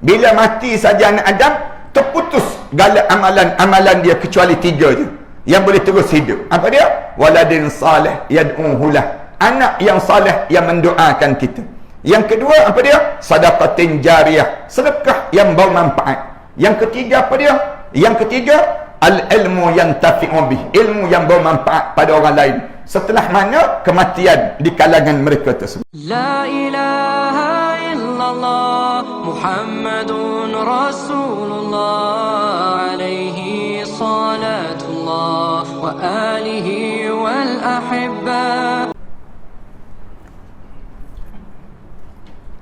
Bila mati saja anak Adam, terputus segala amalan-amalan dia kecuali 3 je yang boleh terus hidup. Apa dia? Waladin salih yad'uhu lah. Anak yang salih yang mendoakan kita. Yang kedua apa dia? Sadaqatin jariyah, sedekah yang bermanfaat. Yang ketiga apa dia? Yang ketiga al-ilmu yantafi'u bih, ilmu yang bermanfaat pada orang lain. Setelah mana kematian di kalangan mereka tersebut. La ilaha illallah Muhammadun Rasulullah alaihi salatullah wa alihi wal ahibba.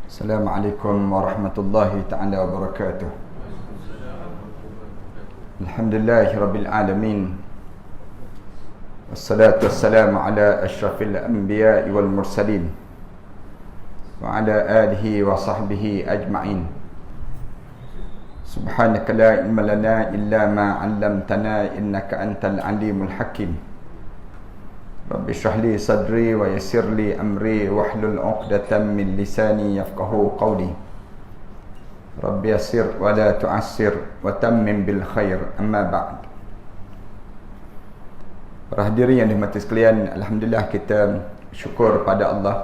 Assalamualaikum warahmatullahi ta'ala wabarakatuh. Alhamdulillahi rabbil alamin. Wassalatu wassalamu ala ashrafil anbiya'i wal mursalin wa ala alihi wa sahbihi ajma'in. Subhanaka la ilma lana illa ma 'allamtana innaka antal alimul hakim. Rabbi shrah li sadri wa yassir li amri wahlul 'uqdatam min lisani yafqahu qawli. Rabbi yassir wa la tu'assir wa tammim bil khair. Amma ba'd. Para hadirin yang dihormati sekalian, alhamdulillah kita syukur pada Allah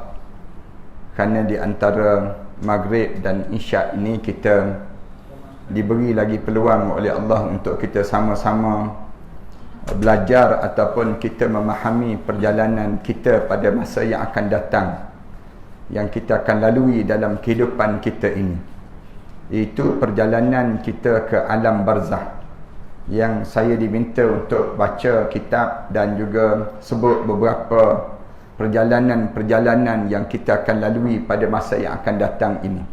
kerana di antara maghrib dan isyak ini kita diberi lagi peluang oleh Allah untuk kita sama-sama belajar ataupun kita memahami perjalanan kita pada masa yang akan datang, yang kita akan lalui dalam kehidupan kita ini, iaitu perjalanan kita ke alam barzakh, yang saya diminta untuk baca kitab dan juga sebut beberapa perjalanan-perjalanan yang kita akan lalui pada masa yang akan datang ini.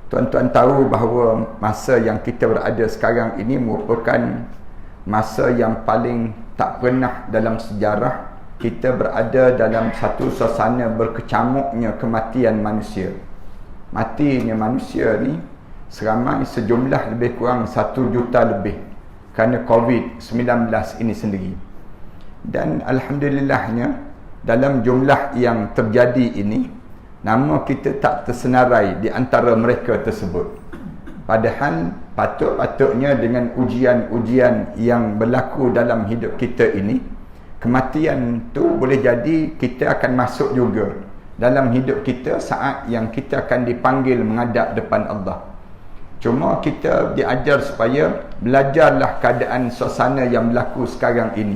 Tuan-tuan tahu bahawa masa yang kita berada sekarang ini merupakan masa yang paling tak pernah dalam sejarah kita berada dalam satu suasana berkecamuknya kematian manusia. Matinya manusia ni seramai sejumlah lebih kurang 1 juta lebih kerana COVID-19 ini sendiri. Dan alhamdulillahnya dalam jumlah yang terjadi ini, nama kita tak tersenarai di antara mereka tersebut. Padahal patut-patutnya dengan ujian-ujian yang berlaku dalam hidup kita ini, kematian tu boleh jadi kita akan masuk juga dalam hidup kita saat yang kita akan dipanggil menghadap depan Allah. Cuma kita diajar supaya belajarlah keadaan suasana yang berlaku sekarang ini.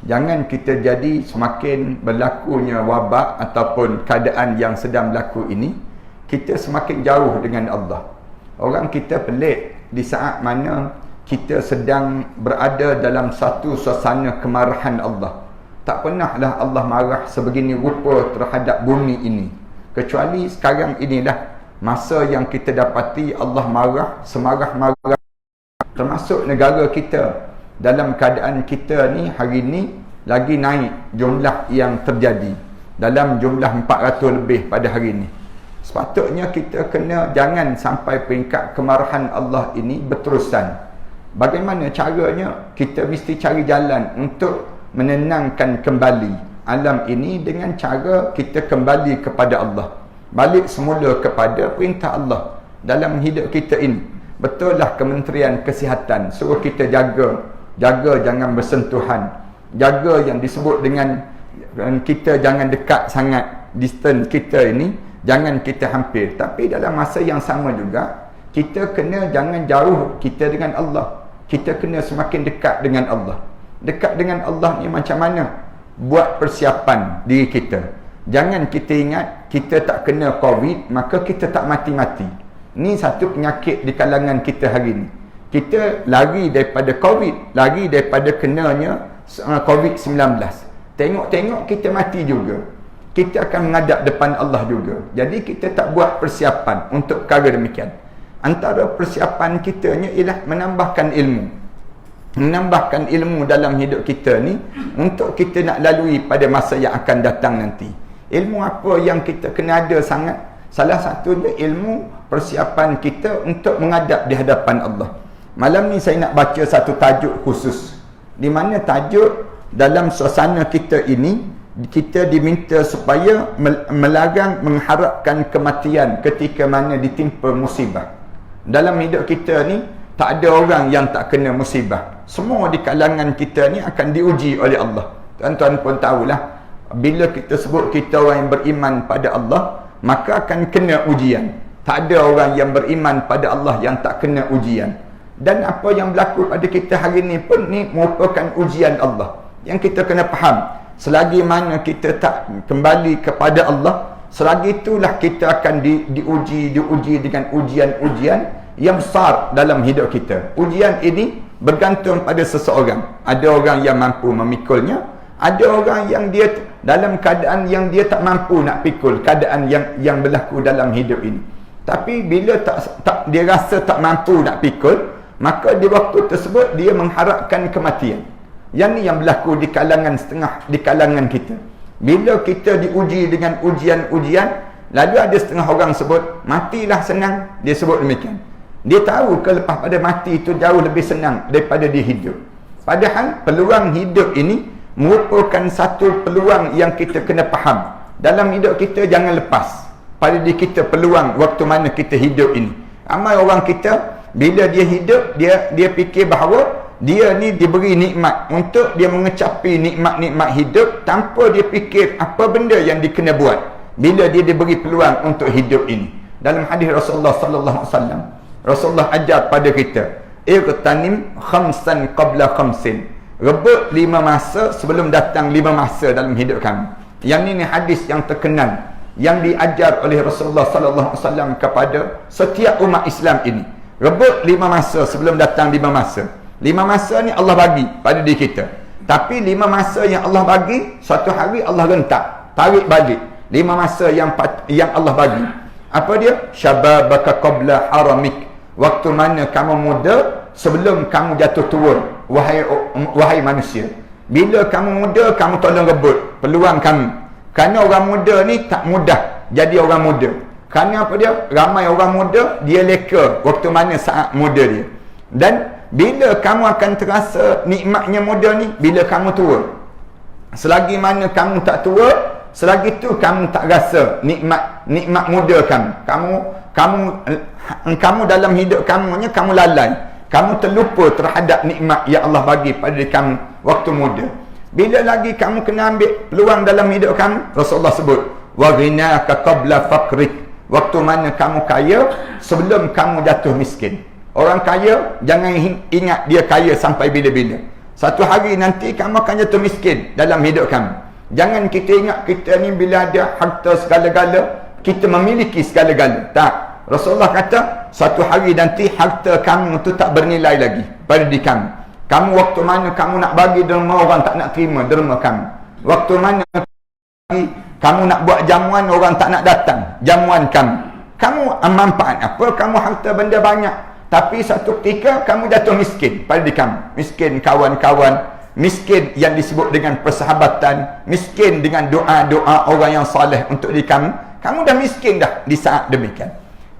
Jangan kita jadi semakin berlakunya wabak ataupun keadaan yang sedang berlaku ini, kita semakin jauh dengan Allah. Orang kita pelik di saat mana kita sedang berada dalam satu suasana kemarahan Allah. Tak pernahlah Allah marah sebegini rupa terhadap bumi ini, kecuali sekarang inilah masa yang kita dapati Allah marah semarah-marah termasuk negara kita. Dalam keadaan kita ni hari ni lagi naik jumlah yang terjadi, dalam jumlah 400 lebih pada hari ni. Sepatutnya kita kena jangan sampai peringkat kemarahan Allah ini berterusan. Bagaimana caranya? Kita mesti cari jalan untuk menenangkan kembali alam ini dengan cara kita kembali kepada Allah, balik semula kepada perintah Allah dalam hidup kita ini. Betul lah Kementerian Kesihatan suruh kita jaga jangan bersentuhan, jaga yang disebut dengan kita jangan dekat sangat, distance kita ini jangan kita hampir. Tapi dalam masa yang sama juga kita kena jangan jauh kita dengan Allah, kita kena semakin dekat dengan Allah. Dekat dengan Allah ni macam mana? Buat persiapan diri kita. Jangan kita ingat kita tak kena COVID maka kita tak mati-mati. Ni satu penyakit di kalangan kita hari ni. Kita lari daripada COVID, lari daripada kenanya COVID-19. Tengok-tengok kita mati juga. Kita akan menghadap depan Allah juga. Jadi kita tak buat persiapan untuk perkara demikian. Antara persiapan kitanya ialah menambahkan ilmu. Menambahkan ilmu dalam hidup kita ni untuk kita nak lalui pada masa yang akan datang nanti. Ilmu apa yang kita kena ada sangat? Salah satunya ilmu persiapan kita untuk menghadap di hadapan Allah. Malam ni saya nak baca satu tajuk khusus, di mana tajuk dalam suasana kita ini kita diminta supaya melarang mengharapkan kematian ketika mana ditimpa musibah. Dalam hidup kita ni tak ada orang yang tak kena musibah. Semua di kalangan kita ni akan diuji oleh Allah. Tuan-tuan pun tahulah, bila kita sebut kita orang yang beriman pada Allah, maka akan kena ujian. Tak ada orang yang beriman pada Allah yang tak kena ujian. Dan apa yang berlaku pada kita hari ni pun ni merupakan ujian Allah. Yang kita kena faham, selagi mana kita tak kembali kepada Allah, selagi itulah kita akan diuji dengan ujian-ujian yang besar dalam hidup kita. Ujian ini bergantung pada seseorang. Ada orang yang mampu memikulnya, ada orang yang dia dalam keadaan yang dia tak mampu nak pikul keadaan yang berlaku dalam hidup ini. Tapi bila dia rasa tak mampu nak pikul, maka di waktu tersebut dia mengharapkan kematian. Yang ni yang berlaku di kalangan kita. Bila kita diuji dengan ujian-ujian, lalu ada setengah orang sebut matilah senang, dia sebut demikian. Dia tahu ke lepas pada mati itu jauh lebih senang daripada dia hidup. Padahal peluang hidup ini merupakan satu peluang yang kita kena faham. Dalam hidup kita jangan lepas pada diri kita peluang waktu mana kita hidup ini. Ramai orang kita bila dia hidup, dia fikir bahawa dia ni diberi nikmat untuk dia mengecapi nikmat-nikmat hidup tanpa dia fikir apa benda yang dia kena buat bila dia diberi peluang untuk hidup ini. Dalam hadis Rasulullah sallallahu alaihi wasallam, Rasulullah ajar pada kita, irtanim khamsan qabla khamsin. Rebut 5 masa sebelum datang 5 masa dalam hidup kami. Yang ini hadis yang terkenal yang diajar oleh Rasulullah sallallahu alaihi wasallam kepada setiap umat Islam ini. Rebut 5 masa sebelum datang 5 masa. 5 masa ni Allah bagi pada diri kita. Tapi 5 masa yang Allah bagi, suatu hari Allah rentak, tarik balik 5 masa yang Allah bagi. Apa dia? Syababaka qabla haramik. Waktu mana kamu muda sebelum kamu jatuh tua, wahai manusia. Bila kamu muda, kamu tolong rebut peluang kamu. Kerana orang muda ni tak mudah jadi orang muda. Kerana apa dia? Ramai orang muda dia leka waktu mana saat muda dia. Dan bila kamu akan terasa nikmatnya muda ni bila kamu tua. Selagi mana kamu tak tua, selagi tu kamu tak rasa nikmat muda kamu dalam hidup kamunya kamu lalai. Kamu terlupa terhadap nikmat yang Allah bagi pada kamu waktu muda. Bila lagi kamu kena ambil peluang dalam hidup kamu, Rasulullah sebut, wa ghinaka qabla faqrik. Waktu mana kamu kaya sebelum kamu jatuh miskin. Orang kaya jangan ingat dia kaya sampai bila-bila. Satu hari nanti kamu akan jatuh miskin dalam hidup kamu. Jangan kita ingat kita ni bila ada harta segala-gala, kita memiliki segala-gala. Tak. Rasulullah kata, satu hari nanti harta kamu tu tak bernilai lagi pada diri kamu. Kamu waktu mana kamu nak bagi derma, orang tak nak terima derma kamu. Waktu mana kamu nak buat jamuan, orang tak nak datang jamuan kamu. Kamu manfaat apa? Kamu harta benda banyak, tapi satu ketika kamu jatuh miskin pada diri kamu. Miskin kawan-kawan, miskin yang disebut dengan persahabatan, miskin dengan doa-doa orang yang soleh untuk diri kamu. Kamu dah miskin dah di saat demikian.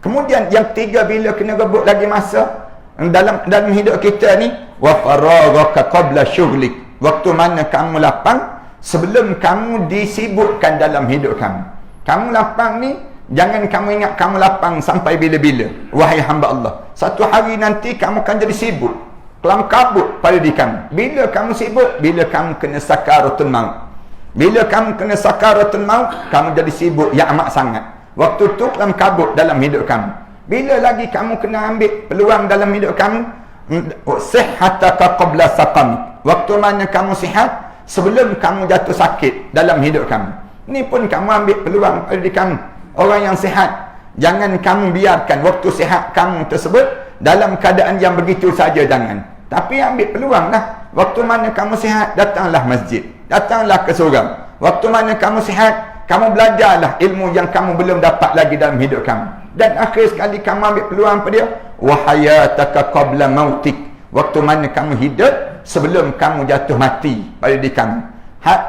Kemudian yang ketiga, bila kena rebut lagi masa dalam hidup kita ni, wa faraghaka qabla syughlik. Waktu mana kamu lapang sebelum kamu disibukkan dalam hidup kamu. Kamu lapang ni, jangan kamu ingat kamu lapang sampai bila-bila, wahai hamba Allah. Satu hari nanti kamu akan jadi sibuk, kelam kabut pada diri kamu. Bila kamu sibuk? Bila kamu kena sakaratul maut. Bila kamu kena sakaratul maut, kamu jadi sibuk yang amat sangat. Waktu tu kelam kabut dalam hidup kamu. Bila lagi kamu kena ambil peluang dalam hidup kamu? Sihhataka qabla saqam. Waktu mana kamu sihat sebelum kamu jatuh sakit dalam hidup kamu. Ni pun kamu ambil peluang pada diri kamu. Orang yang sihat, jangan kamu biarkan waktu sihat kamu tersebut dalam keadaan yang begitu saja, jangan. Tapi ambil peluang lah. Waktu mana kamu sihat, datanglah masjid, datanglah ke surau. Waktu mana kamu sihat, kamu belajarlah ilmu yang kamu belum dapat lagi dalam hidup kamu. Dan akhir sekali kamu ambil peluang pada dia, wa hayataka qabla mautik. Waktu mana kamu hidup sebelum kamu jatuh mati pada diri kamu.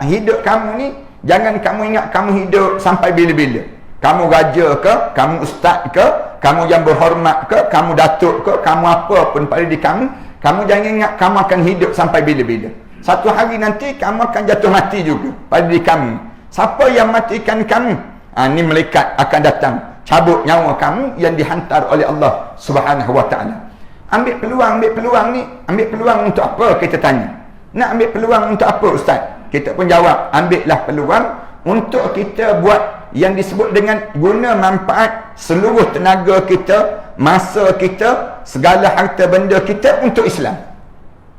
Hidup kamu ni, jangan kamu ingat kamu hidup sampai bila-bila. Kamu raja ke, kamu ustaz ke, kamu yang berhormat ke, kamu datuk ke, kamu apa pun pada diri kamu, kamu jangan ingat kamu akan hidup sampai bila-bila. Satu hari nanti kamu akan jatuh mati juga pada diri kamu. Siapa yang matikan kamu? Ni malaikat akan datang. cabut nyawa kamu yang dihantar oleh Allah Subhanahu wa taala. Ambil peluang ni, ambil peluang untuk apa, kita tanya. Nak ambil peluang untuk apa ustaz? Kita pun jawab, ambillah peluang untuk kita buat yang disebut dengan guna manfaat seluruh tenaga kita, masa kita, segala harta benda kita untuk Islam.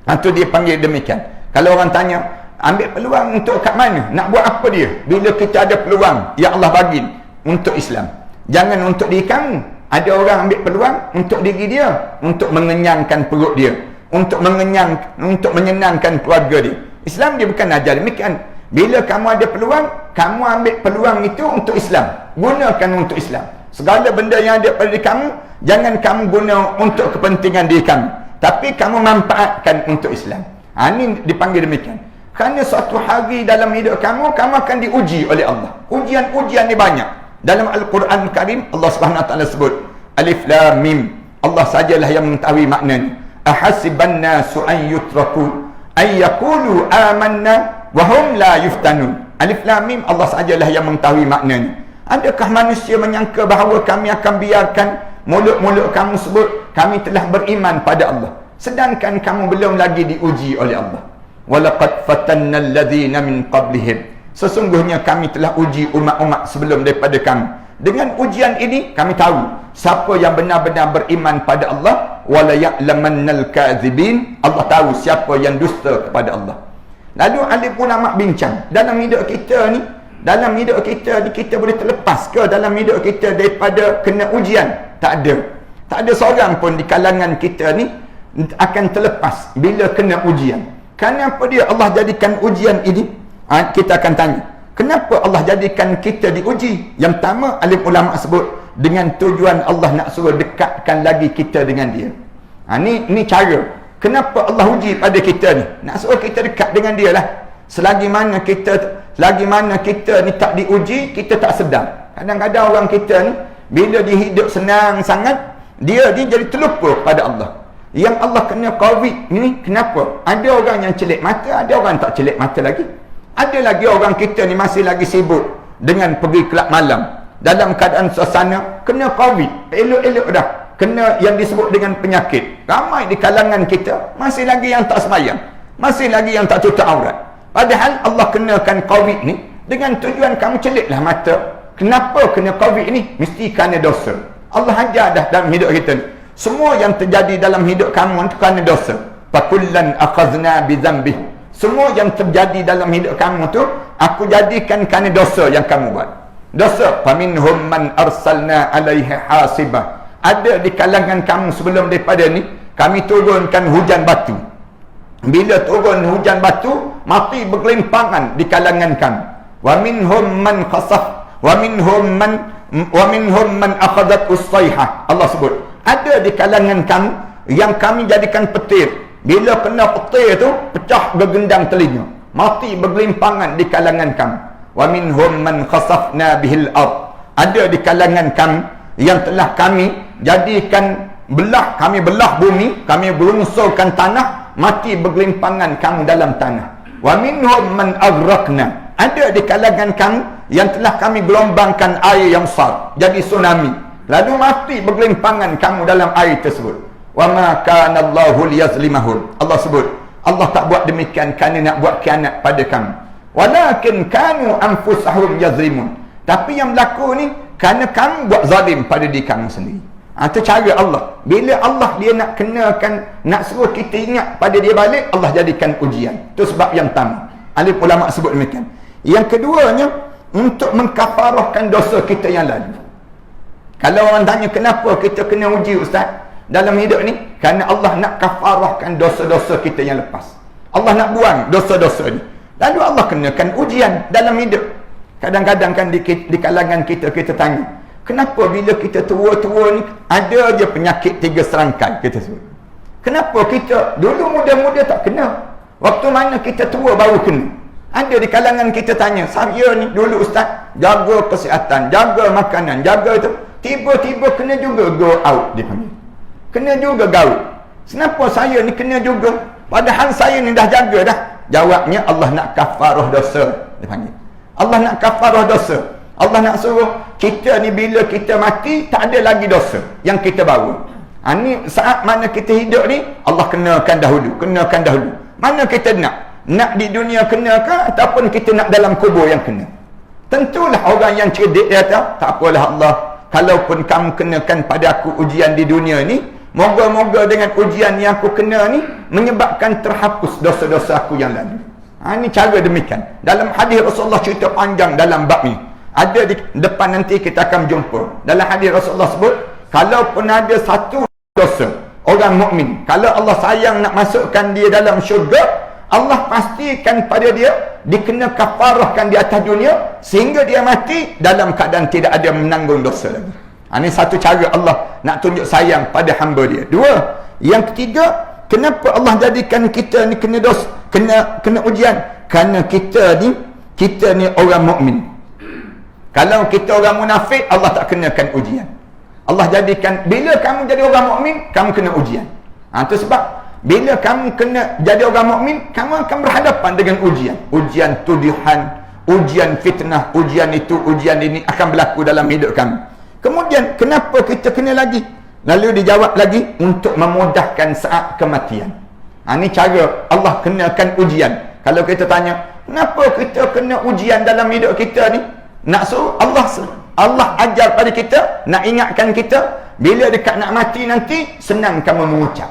Itu dia panggil demikian. Kalau orang tanya, ambil peluang untuk kat mana? Nak buat apa dia? Bila kita ada peluang yang Allah bagi untuk Islam. Jangan untuk diri kamu. Ada orang ambil peluang untuk diri dia, untuk mengenyangkan perut dia, untuk menyenangkan keluarga dia. Islam dia bukan ajar demikian. Bila kamu ada peluang, kamu ambil peluang itu untuk Islam. Gunakan untuk Islam. Segala benda yang ada pada diri kamu, jangan kamu guna untuk kepentingan diri kamu, tapi kamu manfaatkan untuk Islam. Ini dipanggil demikian. Kerana suatu hari dalam hidup kamu akan diuji oleh Allah. Ujian-ujian ni banyak. Dalam Al-Quran Karim, Allah Subhanahu Wa Taala sebut Alif Lam Mim. Allah sajalah yang mengetahui maknanya. Ahasiban nasu an yutraku ay yaqulu amanna wa hum la yuftanun. Alif Lam Mim, Allah sajalah yang mengetahui maknanya. Adakah manusia menyangka bahawa kami akan biarkan mulut-mulut kamu sebut kami telah beriman pada Allah, sedangkan kamu belum lagi diuji oleh Allah. Walaqad fatanna alladhina min qablihim. Sesungguhnya kami telah uji umat-umat sebelum daripada kamu. Dengan ujian ini kami tahu siapa yang benar-benar beriman pada Allah. Wala ya'lamannal kadzibin. Allah tahu siapa yang dusta kepada Allah. Lalu alim ulama bincang, dalam hidup kita ni, kita boleh terlepas ke dalam hidup kita daripada kena ujian? Tak ada seorang pun di kalangan kita ni akan terlepas bila kena ujian. Kenapa dia Allah jadikan ujian ini? Kita akan tanya, kenapa Allah jadikan kita diuji? Yang pertama, alim ulama sebut dengan tujuan Allah nak suruh dekatkan lagi kita dengan dia. Ni cara. Kenapa Allah uji pada kita ni? Nak suruh kita dekat dengan dia lah. Selagi mana kita ni tak diuji, kita tak sedar. Kadang-kadang orang kita ni bila dia hidup senang sangat, dia jadi terlupa pada Allah. Yang Allah kena COVID ni kenapa? Ada orang yang celik mata, ada orang tak celik mata lagi. Ada lagi orang kita ni masih lagi sibuk dengan pergi kelab malam dalam keadaan suasana kena COVID, elok-elok dah kena yang disebut dengan penyakit. Ramai di kalangan kita masih lagi yang tak sembahyang, masih lagi yang tak tutup aurat. Padahal Allah kenakan COVID ni dengan tujuan kamu celiklah mata. Kenapa kena COVID ni? Mesti kerana dosa. Allah ajar dah dalam hidup kita ni, semua yang terjadi dalam hidup kamu itu kerana dosa. Fakullan akhazna bidzambih. Semua yang terjadi dalam hidup kamu tu aku jadikan kerana dosa yang kamu buat. Dosa. Faminhum man arsalna alaihi hasibah. Ada di kalangan kamu sebelum daripada ni kami turunkan hujan batu. Bila turun hujan batu, mati bergelimpangan di kalangan kamu. Wa minhum man khasaf wa minhum man akhadat usayhah. Allah sebut ada di kalangan kamu yang kami jadikan petir. Bila kena petir tu pecah bergendang telinga, mati bergelimpangan di kalangan kamu. Wa minhum man khasafna bihil ard. Ada di kalangan kamu yang telah kami jadikan kami belah bumi, kami berungsurkan tanah, mati bergelimpangan kamu dalam tanah. Wa minhum man aghraqna. Ada di kalangan kamu yang telah kami gelombangkan air yang besar, jadi tsunami, lalu mati bergelimpangan kamu dalam air tersebut. Wa ma kana Allahu liyazlimahum. Allah sebut Allah tak buat demikian kerana nak buat khianat pada kamu. Walakin kanu anfusahum yazlimun. Tapi yang berlaku ni kerana kamu buat zalim pada diri kamu sendiri. Itu cara Allah. Bila Allah dia nak kenakan, nak suruh kita ingat pada dia balik, Allah jadikan ujian. Itu sebab yang pertama. Alim ulama sebut demikian. Yang keduanya, untuk mengkafarahkan dosa kita yang lalu. Kalau orang tanya kenapa kita kena uji ustaz dalam hidup ni, kerana Allah nak kafarahkan dosa-dosa kita yang lepas. Allah nak buang dosa-dosa ni. Lalu Allah kenakan ujian dalam hidup. Kadang-kadang kan di kalangan kita tanya, kenapa bila kita tua-tua ni ada je penyakit 3 serangkai kita sebut. Kenapa kita dulu muda-muda tak kena, waktu mana kita tua baru kena? Ada di kalangan kita tanya, saya ni dulu ustaz jaga kesihatan, jaga makanan, jaga itu, tiba-tiba kena juga go out dipanggil. Kena juga gaul. Kenapa saya ni kena juga? Padahal saya ni dah jaga dah. Jawabnya Allah nak kafarah dosa. Dia panggil. Allah nak kafarah dosa. Allah nak suruh kita ni bila kita mati tak ada lagi dosa yang kita bawa. Ni saat mana kita hidup ni Allah kenakan dahulu. Mana kita nak di dunia kenakah ataupun kita nak dalam kubur yang kena. Tentulah orang yang cerdik dia kata, tak apalah Allah, kalaupun kamu kenakan pada aku ujian di dunia ni, moga-moga dengan ujian yang aku kena ni menyebabkan terhapus dosa-dosa aku yang lalu. Ini cara demikian. Dalam hadis Rasulullah cerita panjang dalam bab ni. Ada di depan nanti kita akan jumpa. Dalam hadis Rasulullah sebut, kalaupun ada satu dosa orang mukmin, kalau Allah sayang nak masukkan dia dalam syurga, Allah pastikan pada dia dikena kafarahkan di atas dunia sehingga dia mati dalam keadaan tidak ada menanggung dosa lagi. Ini satu cara Allah nak tunjuk sayang pada hamba dia. Dua, yang ketiga, kenapa Allah jadikan kita ni kena dosa, kena ujian? Kerana kita ni orang mukmin. Kalau kita orang munafik, Allah tak kenakan ujian. Allah jadikan bila kamu jadi orang mukmin, kamu kena ujian. Itu sebab bila kamu kena jadi orang mukmin, kamu akan berhadapan dengan ujian. Ujian tuduhan, ujian fitnah, ujian itu, ujian ini akan berlaku dalam hidup kamu. Kemudian kenapa kita kena lagi? Lalu dijawab lagi, untuk memudahkan saat kematian. Ini cara Allah kenakan ujian. Kalau kita tanya, kenapa kita kena ujian dalam hidup kita ni? Nak suruh Allah ajar pada kita, nak ingatkan kita, bila dekat nak mati nanti, senang kamu mengucap.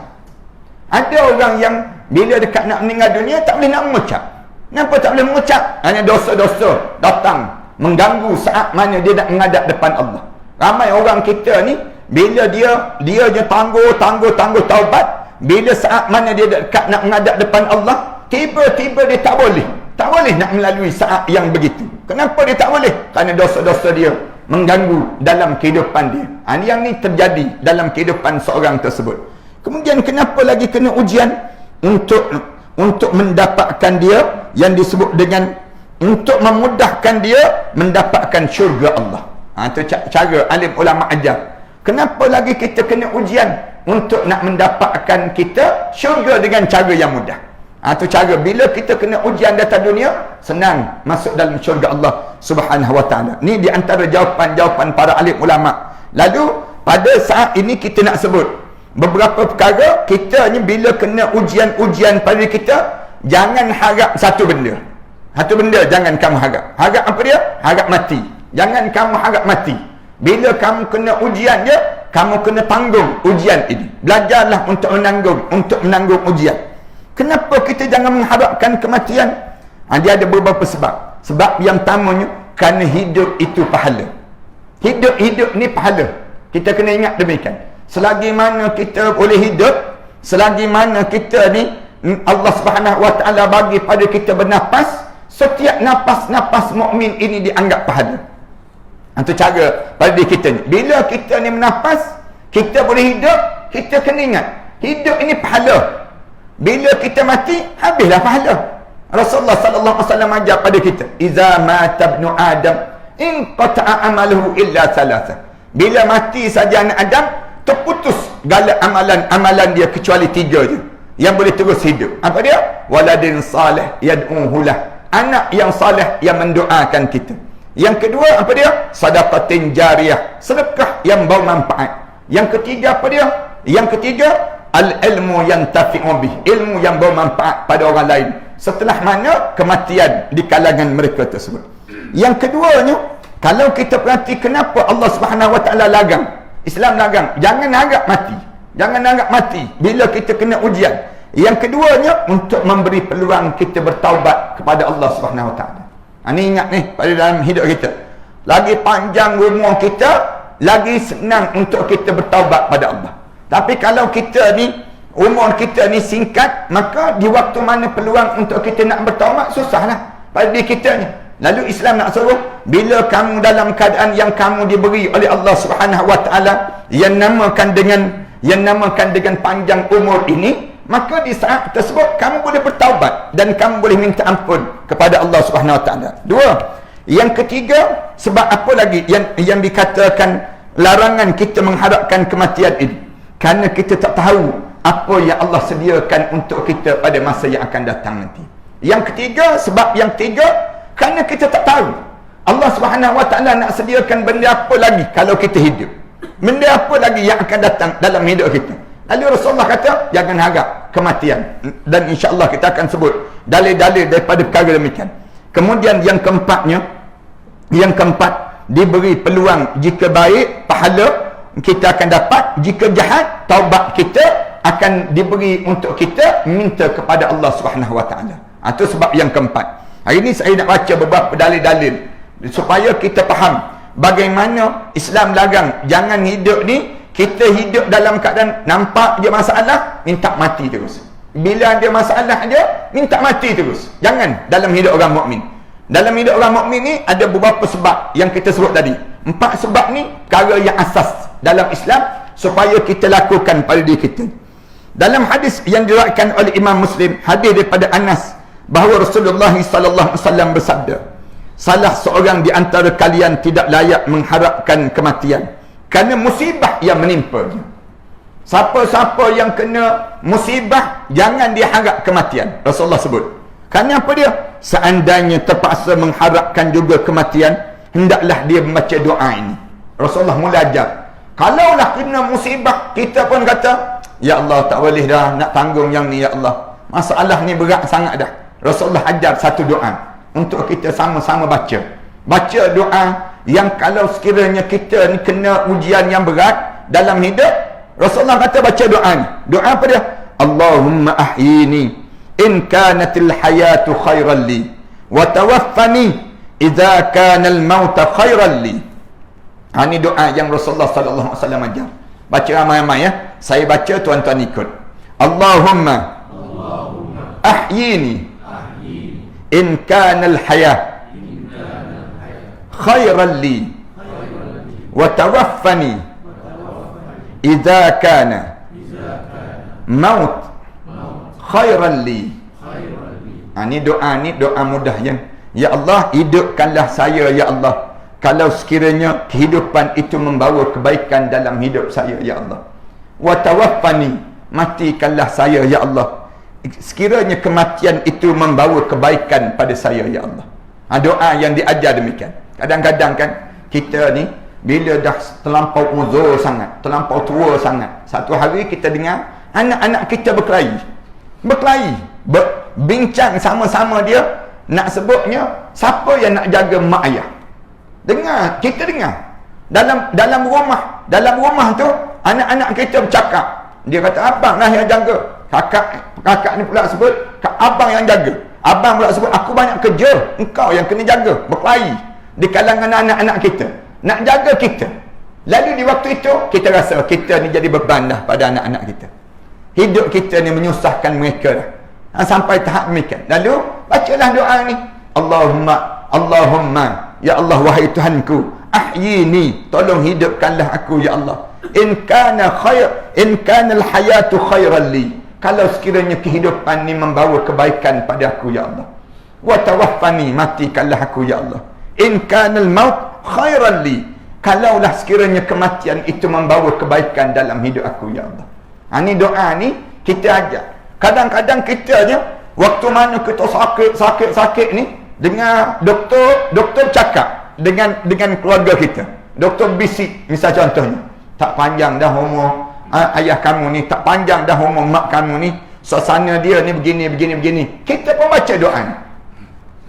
Ada orang yang bila dekat nak meninggal dunia tak boleh nak mengucap. Kenapa tak boleh mengucap? Hanya dosa-dosa datang mengganggu saat mana dia nak menghadap depan Allah. Ramai orang kita ni bila dia je tangguh taubat, bila saat mana dia dekat nak menghadap depan Allah, tiba-tiba dia tak boleh nak melalui saat yang begitu. Kenapa dia tak boleh? Kerana dosa-dosa dia mengganggu dalam kehidupan dia. Yang ni terjadi dalam kehidupan seorang tersebut. Kemudian kenapa lagi kena ujian? Untuk mendapatkan dia yang disebut dengan untuk memudahkan dia mendapatkan syurga Allah. Itu cara alim ulama ajar. Kenapa lagi kita kena ujian? Untuk nak mendapatkan kita syurga dengan cara yang mudah. Itu cara bila kita kena ujian di atas dunia, senang masuk dalam syurga Allah Subhanahu wa ta'ala. Ni di antara jawapan-jawapan para alim ulama. Lalu pada saat ini kita nak sebut beberapa perkara. Kita ni bila kena ujian-ujian pada kita, jangan harap satu benda jangan kamu harap. Harap apa dia? Harap mati. Jangan kamu harap mati. Bila kamu kena ujian dia, kamu kena tanggung ujian ini. Belajarlah untuk menanggung ujian. Kenapa kita jangan mengharapkan kematian? Dia ada beberapa sebab. Sebab yang pertamanya, kerana hidup itu pahala. Hidup ni pahala. Kita kena ingat demikian. Selagi mana kita boleh hidup, selagi mana kita ni Allah Subhanahu wa ta'ala bagi pada kita bernafas, setiap nafas-nafas mukmin ini dianggap pahala. Itu cara pada diri kita ni. Bila kita ni bernafas, kita boleh hidup, kita kena ingat hidup ini pahala. Bila kita mati, habislah pahala. Rasulullah sallallahu alaihi wasallam ajar pada kita, "Iza mata ibnu Adam, inqata'a amaluhu illa thalatha." Bila mati saja anak Adam, terputus segala amalan dia kecuali 3 je yang boleh terus hidup. Apa dia? Waladin salih yad'uhu lah. Anak yang saleh yang mendoakan kita. Yang kedua apa dia? Sadaqatin jariyah, sedekah yang bermanfaat. Yang ketiga apa dia? Yang ketiga, al-ilmu yantafi'u bih, ilmu yang bermanfaat pada orang lain. Setelah mana kematian di kalangan mereka tersebut. Yang keduanya, kalau kita perhati kenapa Allah Subhanahu wa ta'ala larang, Islam larang, jangan harap mati bila kita kena ujian. Yang keduanya, untuk memberi peluang kita bertaubat kepada Allah Subhanahu wa ta'ala. Ini ingat ni pada dalam hidup kita. Lagi panjang umur kita, lagi senang untuk kita bertaubat pada Allah. Tapi kalau kita ni umur kita ni singkat, maka di waktu mana peluang untuk kita nak bertaubat, susahlah pada diri kita ni. Lalu Islam nak suruh, bila kamu dalam keadaan yang kamu diberi oleh Allah Subhanahu wa ta'ala yang namakan dengan panjang umur ini, maka di saat tersebut kamu boleh bertaubat dan kamu boleh minta ampun kepada Allah Subhanahu wa ta'ala. Dua, yang ketiga, sebab apa lagi yang dikatakan larangan kita mengharapkan kematian ini? Kerana kita tak tahu apa yang Allah sediakan untuk kita pada masa yang akan datang nanti. Yang ketiga, sebab yang ketiga, kerana kita tak tahu Allah Subhanahu Wa Taala nak sediakan benda apa lagi kalau kita hidup? Benda apa lagi yang akan datang dalam hidup kita? Lalu Rasulullah kata, jangan harap kematian. Dan insya-Allah kita akan sebut dalil-dalil daripada perkara demikian. Kemudian yang keempat, diberi peluang. Jika baik, pahala kita akan dapat. Jika jahat, taubat kita akan diberi untuk kita minta kepada Allah Subhanahu Wa Taala. Itu sebab yang keempat. Hari ini saya nak baca beberapa dalil-dalil supaya kita faham bagaimana Islam larang jangan hidup ni. Kita hidup dalam keadaan nampak je masalah, minta mati terus. Bila ada masalah dia, minta mati terus. Jangan dalam hidup orang mukmin. Dalam hidup orang mukmin ni ada beberapa sebab yang kita sebut tadi. 4 sebab ni perkara yang asas dalam Islam supaya kita lakukan pada diri kita. Dalam hadis yang diriwayatkan oleh Imam Muslim, hadis daripada Anas, bahawa Rasulullah sallallahu alaihi wasallam bersabda, salah seorang di antara kalian tidak layak mengharapkan kematian kerana musibah yang menimpa dia. Siapa-siapa yang kena musibah, jangan dia harap kematian. Rasulullah sebut. Kerana apa dia? Seandainya terpaksa mengharapkan juga kematian, hendaklah dia membaca doa ini. Rasulullah mula ajar. Kalaulah kena musibah, kita pun kata, ya Allah, tak boleh dah nak tanggung yang ni, ya Allah. Masalah ni berat sangat dah. Rasulullah ajar satu doa untuk kita sama-sama baca. Baca doa yang kalau sekiranya kita ni kena ujian yang berat dalam hidup, Rasulullah kata baca doa ni. Doa apa dia? Allahumma ahyini in kanatil hayatu khairan li wa tawaffani idza kana al mauta khairan li. Ini doa yang Rasulullah sallallahu alaihi wasallam ajar. Baca ramai-ramai ya. Saya baca, tuan-tuan ikut. Allahumma ahyini in kana al hayat khairan li wa tawaffani idza kana maut khairan li. Ini doa ni doa mudah ya. Ya Allah, hidupkanlah saya ya Allah kalau sekiranya kehidupan itu membawa kebaikan dalam hidup saya ya Allah. Wa tawaffani, matikanlah saya ya Allah sekiranya kematian itu membawa kebaikan pada saya ya Allah. Doa yang diajar demikian. Kadang-kadang kan kita ni bila dah terlampau uzur sangat, terlampau tua sangat, satu hari kita dengar anak-anak kita berkelahi, bincang sama-sama dia, nak sebutnya siapa yang nak jaga mak ayah. Kita dengar dalam rumah tu anak-anak kita bercakap. Dia kata abang lah yang jaga. Kakak ni pula sebut abang yang jaga. Abang pula sebut aku banyak kerja, engkau yang kena jaga. Berkelahi di kalangan anak-anak kita, nak jaga kita. Lalu di waktu itu kita rasa kita ni jadi beban dah pada anak-anak kita. Hidup kita ni menyusahkan mereka dah. Sampai tahap demikian. Lalu bacalah doa ni. Allahumma ya Allah, wahai Tuhanku, ahyini, tolong hidupkanlah aku ya Allah. In kana al hayatu khairan li, kalau sekiranya kehidupan ni membawa kebaikan pada aku ya Allah. Wa tawaffani, matikanlah aku ya Allah. In kana al maut khairan li, kalaulah sekiranya kematian itu membawa kebaikan dalam hidup aku ya Allah. Ini doa ni kita ajar. Kadang-kadang kita je waktu mana kita sakit ni, dengar doktor cakap dengan keluarga kita. Doktor bisik, misal contohnya, tak panjang dah umur ayah kamu ni, tak panjang dah umur mak kamu ni, suasana dia ni begini. Kita pun baca doa ni.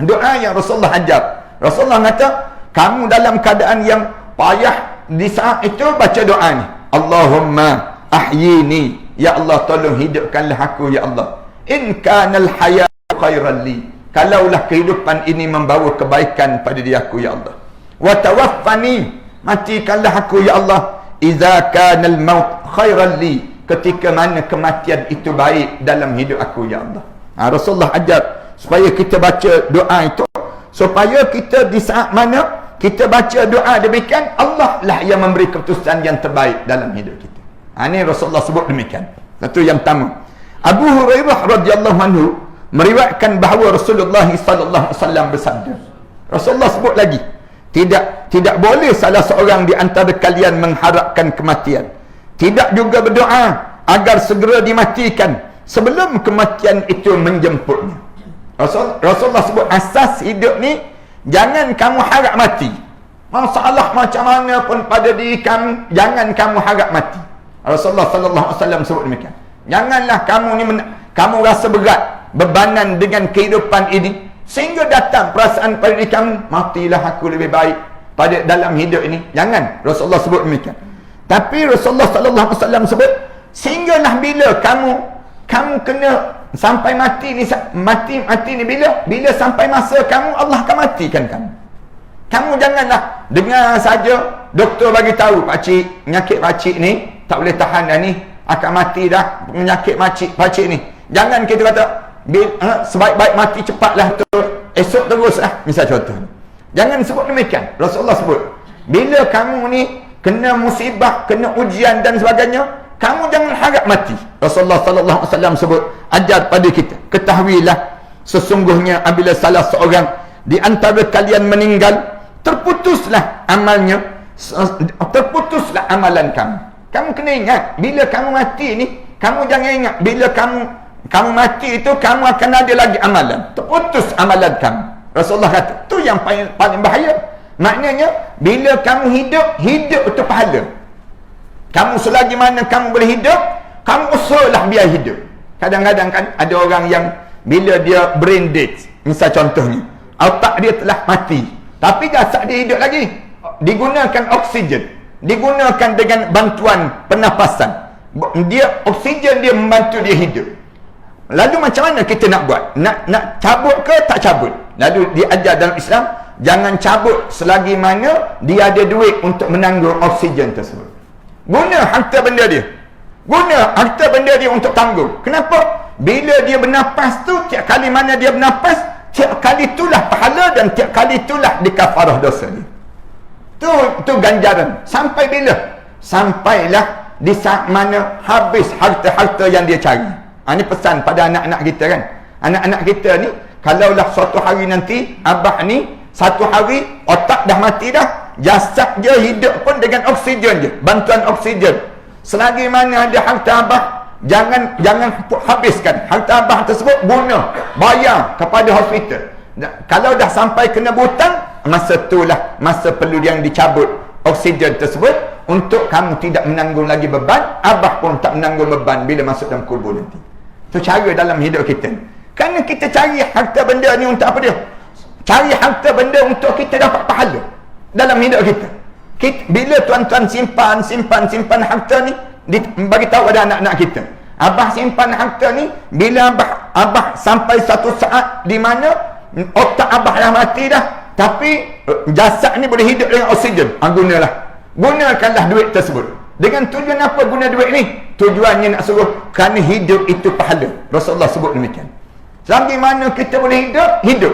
Doa yang Rasulullah ajar. Rasulullah kata, kamu dalam keadaan yang payah di saat itu baca doa ni. Allahumma ahyini, ya Allah, tolong hidupkanlah aku ya Allah. In kanal hayatu khairan li, kalaulah kehidupan ini membawa kebaikan pada diri aku ya Allah. Wa tawaffani, matikanlah aku ya Allah. Idza kanal maut khairan li, ketika mana kematian itu baik dalam hidup aku ya Allah. Rasulullah ajar supaya kita baca doa itu, supaya kita di saat mana kita baca doa demikian, Allah lah yang memberi keputusan yang terbaik dalam hidup kita. Ini Rasulullah sebut demikian. Satu yang pertama. Abu Hurairah radhiyallahu anhu meriwayatkan bahawa Rasulullah sallallahu alaihi wasallam bersabda. Rasulullah sebut lagi, tidak boleh salah seorang di antara kalian mengharapkan kematian. Tidak juga berdoa agar segera dimatikan sebelum kematian itu menjemputnya. Rasulullah sebut asas hidup ni Jangan kamu harap mati. Masalah macam mana pun pada diri kamu, jangan kamu harap mati. Rasulullah sallallahu alaihi wasallam sebut demikian. Janganlah kamu ni kamu rasa berat bebanan dengan kehidupan ini sehingga datang perasaan pada diri kamu, matilah aku lebih baik pada dalam hidup ini. Jangan. Rasulullah sebut demikian. Tapi Rasulullah sallallahu alaihi wasallam sebut, sehinggalah bila kamu kena sampai mati ni, mati ni bila sampai masa kamu, Allah akan matikan kamu. Kamu janganlah dengar saja doktor bagi tahu pakcik, penyakit pakcik ni tak boleh tahan dah ni, akan mati dah penyakit pakcik ni. Jangan kita kata sebaik-baik mati cepatlah tu, esok teruslah, misal contoh. Jangan sebut demikian. Rasulullah sebut, bila kamu ni kena musibah, kena ujian dan sebagainya, kamu jangan harap mati. Rasulullah sallallahu alaihi wasallam sebut, ajar pada kita, ketahuilah sesungguhnya apabila salah seorang di antara kalian meninggal, terputuslah amalnya, terputuslah amalan kamu. Kamu kena ingat, bila kamu mati ni, kamu jangan ingat bila kamu mati itu kamu akan ada lagi amalan. Terputus amalan kamu. Rasulullah kata, tu yang paling bahaya. Maknanya bila kamu hidup itu pahala. Kamu selagi mana kamu boleh hidup, kamu usahalah biar hidup. Kadang-kadang kan ada orang yang bila dia brain dead, misal contohnya, otak dia telah mati, tapi jasad dia hidup lagi. Digunakan oksigen, digunakan dengan bantuan pernafasan. Dia oksigen dia membantu dia hidup. Lalu macam mana kita nak buat? Nak cabut ke tak cabut? Lalu diajar dalam Islam, jangan cabut selagi mana dia ada duit untuk menanggung oksigen tersebut. Guna harta benda dia. Guna harta benda dia untuk tanggung. Kenapa? Bila dia bernafas tu, tiap kali mana dia bernafas, tiap kali itulah pahala dan tiap kali itulah dikafarah dosa dia. Tu ganjaran. Sampai bila? Sampailah di saat mana habis harta-harta yang dia cari. Ini pesan pada anak-anak kita kan. Anak-anak kita ni, kalaulah suatu hari nanti abah ni satu hari otak dah mati dah, jasad dia hidup pun dengan oksigen je, bantuan oksigen. Selagi mana ada harta abah, jangan habiskan harta abah tersebut, guna, bayar kepada hospital. Kalau dah sampai kena butang, masa itulah masa perlu yang dicabut oksigen tersebut untuk kamu tidak menanggung lagi beban, abah pun tak menanggung beban bila masuk dalam kubur nanti. Itu cara dalam hidup kita. Kerana kita cari harta benda ni untuk apa dia? Cari harta benda untuk kita dapat pahala dalam hidup kita. Bila tuan-tuan simpan harta ni, bagi tahu pada anak-anak kita, abah simpan harta ni, bila abah sampai satu saat di mana otak abah dah mati dah, tapi jasad ni boleh hidup dengan oksigen, gunakanlah duit tersebut. Dengan tujuan apa guna duit ni? Tujuannya nak suruh kerana hidup itu pahala. Rasulullah sebut demikian. Selagi mana kita boleh hidup.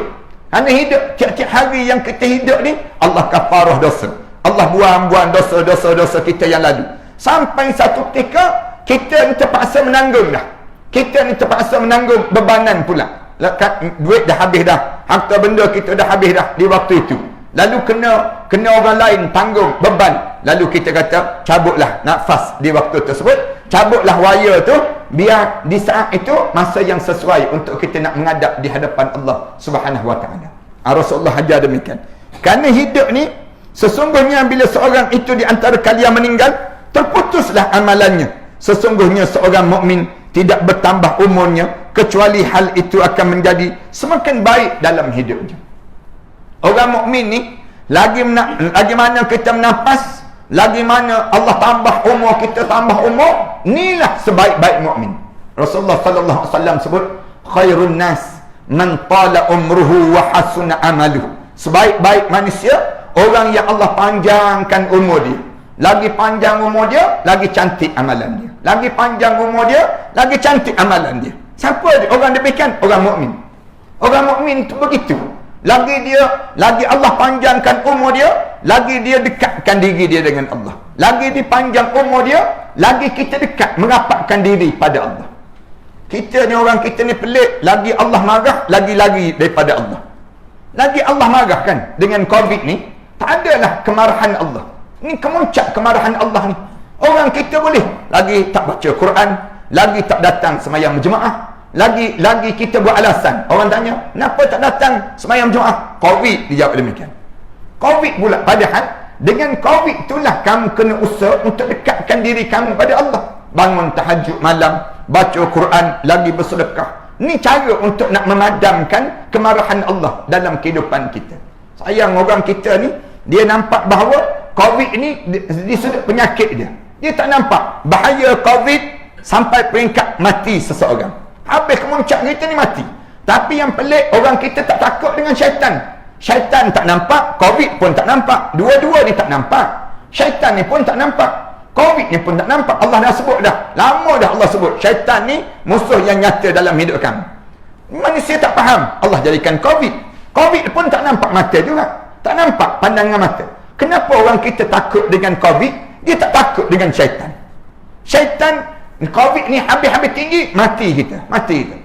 Kerana hidup, tiap-tiap hari yang kita hidup ni, Allah kafarah dosa. Allah buang dosa-dosa kita yang lalu. Sampai satu ketika, kita ni terpaksa menanggung dah. Kita ni terpaksa menanggung bebanan pula. Duit dah habis dah. Harta benda kita dah habis dah di waktu itu. Lalu kena orang lain tanggung beban. Lalu kita kata, cabutlah nafas di waktu tersebut. Cabutlah wire tu, biar di saat itu masa yang sesuai untuk kita nak menghadap di hadapan Allah Subhanahu wa taala. Rasulullah ajar demikian. Kerana hidup ni, sesungguhnya bila seorang itu di antara kalian meninggal, terputuslah amalannya. Sesungguhnya seorang mukmin tidak bertambah umurnya kecuali hal itu akan menjadi semakin baik dalam hidupnya. Orang mukmin ni, lagi mana kita menafas, lagi mana Allah tambah umur kita, tambah umur, inilah sebaik-baik mukmin. Rasulullah sallallahu alaihi wasallam sebut, khairun nas man tala umruhu wa hasuna amaluhu. Sebaik-baik manusia orang yang Allah panjangkan umur dia. Lagi panjang umur dia, lagi cantik amalan dia. Lagi panjang umur dia, lagi cantik amalan dia. Siapa dia? Orang demikian, orang mukmin. Orang mukmin itu begitu. Lagi Allah panjangkan umur dia, lagi dia dekatkan diri dia dengan Allah. Lagi dipanjang umur dia, lagi kita dekat merapatkan diri pada Allah. Kita ni, orang kita ni pelik, lagi Allah marah, lagi-lagi daripada Allah. Lagi Allah marah kan dengan COVID ni, tak adalah kemarahan Allah. Ni kemuncak kemarahan Allah ni. Orang kita boleh lagi tak baca Quran, lagi tak datang semayang berjemaah, lagi kita buat alasan. Orang tanya, kenapa tak datang semayang berjemaah? Covid, dijawab demikian. Covid pula, padahal dengan Covid itulah kamu kena usaha untuk dekatkan diri kamu pada Allah. Bangun tahajud malam, baca Quran, lagi bersedekah. Ni cara untuk nak memadamkan kemarahan Allah dalam kehidupan kita. Sayang orang kita ni, dia nampak bahawa Covid ni di sudut penyakit dia. Dia tak nampak bahaya Covid sampai peringkat mati seseorang. Habis kemuncak kita ni mati. Tapi yang pelik, orang kita tak takut dengan syaitan. Syaitan tak nampak, Covid pun tak nampak. Dua-dua ni tak nampak. Syaitan ni pun tak nampak, Covid ni pun tak nampak. Allah dah sebut dah. Lama dah Allah sebut. Syaitan ni musuh yang nyata dalam hidup kamu. Manusia tak faham. Allah jadikan Covid. Covid pun tak nampak mata juga. Tak nampak pandangan mata. Kenapa orang kita takut dengan Covid? Dia tak takut dengan syaitan. Syaitan, Covid ni habis-habis tinggi, mati kita. Mati kita.